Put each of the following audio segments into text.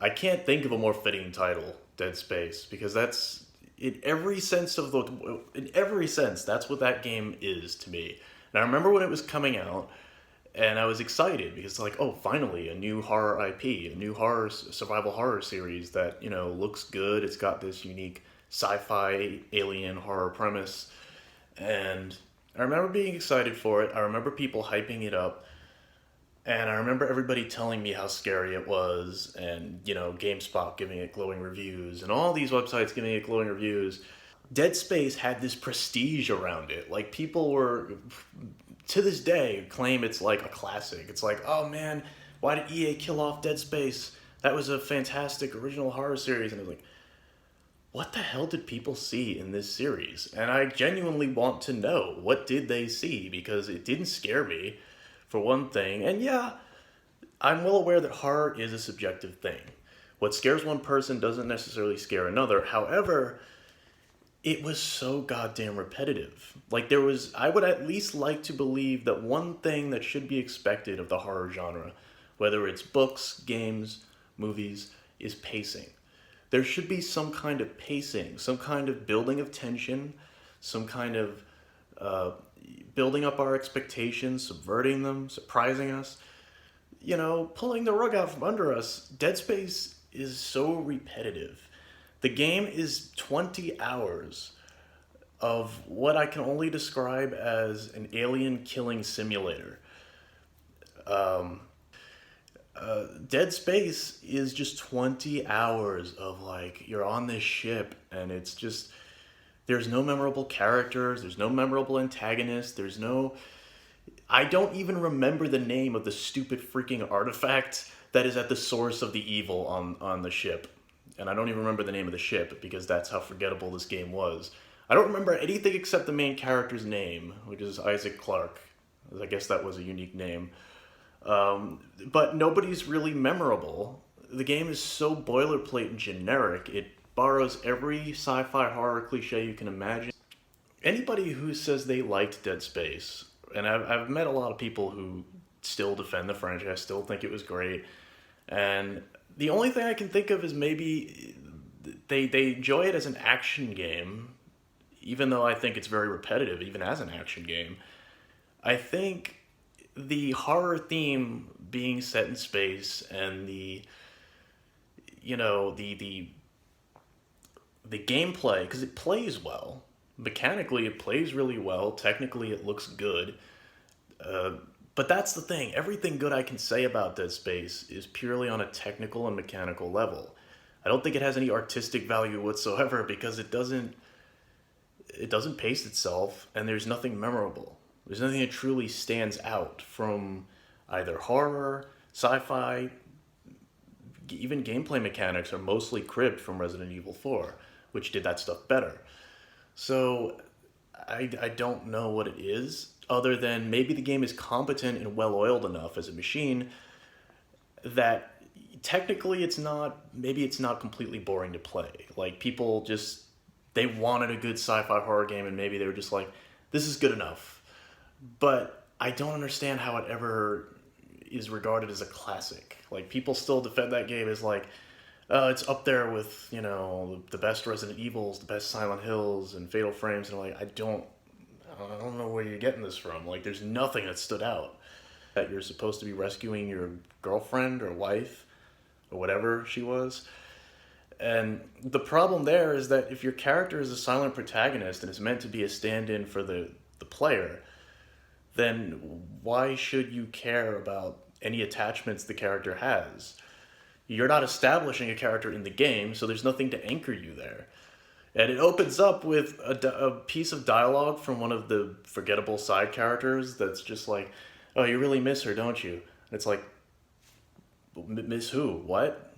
I can't think of a more fitting title, Dead Space, because that's in every sense that's what that game is to me. And I remember when it was coming out, and I was excited because it's like, oh, finally a new horror IP, a new survival horror series that looks good. It's got this unique sci-fi alien horror premise, and I remember being excited for it. I remember people hyping it up, and I remember everybody telling me how scary it was, and GameSpot giving it glowing reviews, and all these websites giving it glowing reviews. Dead Space had this prestige around it. Like, people were, to this day, claim it's like a classic. It's like, oh man, why did EA kill off Dead Space? That was a fantastic original horror series. And I was like, what the hell did people see in this series? And I genuinely want to know, what did they see? Because it didn't scare me, for one thing. And yeah, I'm well aware that horror is a subjective thing. What scares one person doesn't necessarily scare another. However, it was so goddamn repetitive. Like, I would at least like to believe that one thing that should be expected of the horror genre, whether it's books, games, movies, is pacing. There should be some kind of pacing, some kind of building of tension, some kind of building up our expectations, subverting them, surprising us, pulling the rug out from under us. Dead Space is so repetitive. The game is 20 hours of what I can only describe as an alien killing simulator. Dead Space is just 20 hours of, like, you're on this ship, and it's just, there's no memorable characters, there's no memorable antagonist, I don't even remember the name of the stupid freaking artifact that is at the source of the evil on the ship. And I don't even remember the name of the ship, because that's how forgettable this game was. I don't remember anything except the main character's name, which is Isaac Clarke. I guess that was a unique name. But nobody's really memorable. The game is so boilerplate and generic. It borrows every sci-fi horror cliche you can imagine. Anybody who says they liked Dead Space, and I've met a lot of people who still defend the franchise, still think it was great, and the only thing I can think of is maybe they enjoy it as an action game, even though I think it's very repetitive, even as an action game. I think the horror theme being set in space, and the gameplay, because it plays well. Mechanically, it plays really well. Technically, it looks good. But that's the thing. Everything good I can say about Dead Space is purely on a technical and mechanical level. I don't think it has any artistic value whatsoever, because it doesn't pace itself, and there's nothing memorable. There's nothing that truly stands out from either horror, sci-fi, even gameplay mechanics are mostly cribbed from Resident Evil 4, which did that stuff better. So I don't know what it is, other than maybe the game is competent and well-oiled enough as a machine that technically maybe it's not completely boring to play. Like, people just, they wanted a good sci-fi horror game, and maybe they were just like, this is good enough. But I don't understand how it ever is regarded as a classic. Like, people still defend that game as like, it's up there with, the best Resident Evils, the best Silent Hills, and Fatal Frames, and I'm like, I don't know where you're getting this from. Like, there's nothing that stood out. That you're supposed to be rescuing your girlfriend or wife, or whatever she was. And the problem there is that if your character is a silent protagonist and is meant to be a stand-in for the player, then why should you care about any attachments the character has? You're not establishing a character in the game, so there's nothing to anchor you there. And it opens up with a piece of dialogue from one of the forgettable side characters that's just like, oh, you really miss her, don't you? And it's like, miss who? What?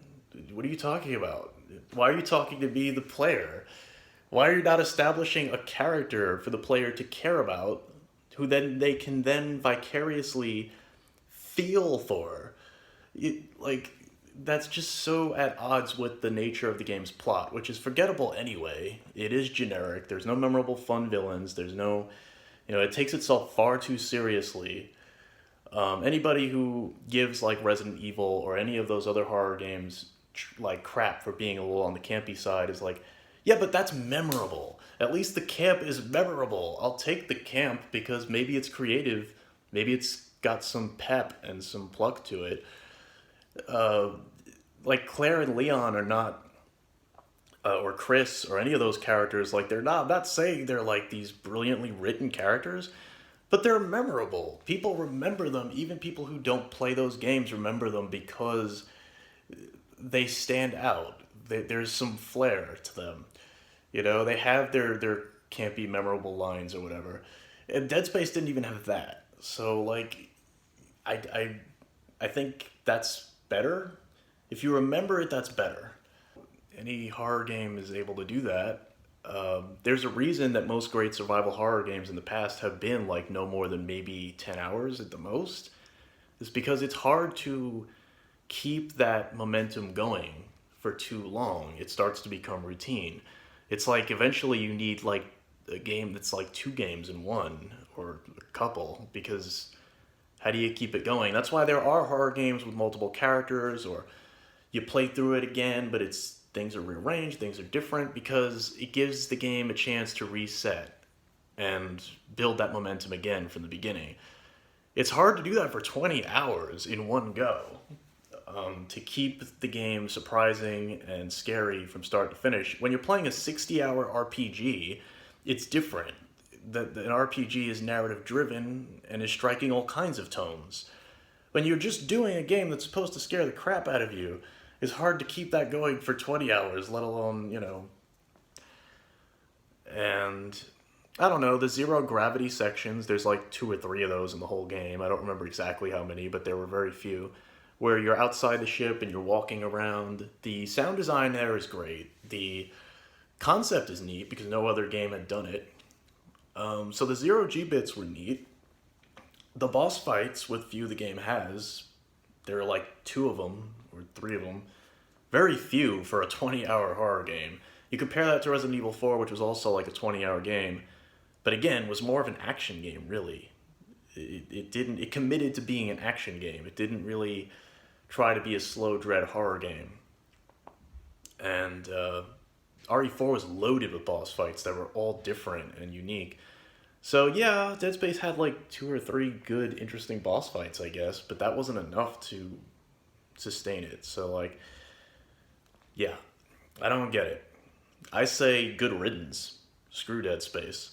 What are you talking about? Why are you talking to me, the player? Why are you not establishing a character for the player to care about, who then they can then vicariously feel for? That's just so at odds with the nature of the game's plot, which is forgettable anyway. It is generic. There's no memorable fun villains. There's no, it takes itself far too seriously. Anybody who gives like Resident Evil or any of those other horror games like crap for being a little on the campy side is like, yeah, but that's memorable. At least the camp is memorable. I'll take the camp because maybe it's creative, maybe it's got some pep and some pluck to it. Uh, like Claire and Leon are not, or Chris or any of those characters. Like they're not. I'm not saying they're like these brilliantly written characters, but they're memorable. People remember them. Even people who don't play those games remember them because they stand out. There's some flair to them. You know, they have their campy, memorable lines or whatever. And Dead Space didn't even have that. So like, I I I think that's better. If you remember it, that's better. Any horror game is able to do that. There's a reason that most great survival horror games in the past have been like no more than maybe 10 hours at the most. It's because it's hard to keep that momentum going for too long. It starts to become routine. It's like eventually you need like a game that's like two games in one or a couple because how do you keep it going? That's why there are horror games with multiple characters or you play through it again, but it's things are rearranged, things are different because it gives the game a chance to reset and build that momentum again from the beginning. It's hard to do that for 20 hours in one go. To keep the game surprising and scary from start to finish. When you're playing a 60-hour RPG, it's different. An RPG is narrative driven and is striking all kinds of tones. When you're just doing a game that's supposed to scare the crap out of you, it's hard to keep that going for 20 hours, let alone, and I don't know, the zero gravity sections, there's like two or three of those in the whole game. I don't remember exactly how many, but there were very few. Where you're outside the ship and you're walking around. The sound design there is great. The concept is neat because no other game had done it. So the zero G bits were neat. The boss fights, with few the game has, there are like two of them or three of them. Very few for a 20-hour horror game. You compare that to Resident Evil 4, which was also like a 20-hour game, but again was more of an action game really. It didn't. It committed to being an action game. It didn't really try to be a slow dread horror game. And RE4 was loaded with boss fights that were all different and unique. So yeah, Dead Space had like two or three good, interesting boss fights, I guess, but that wasn't enough to sustain it. So like, yeah, I don't get it. I say good riddance. Screw Dead Space.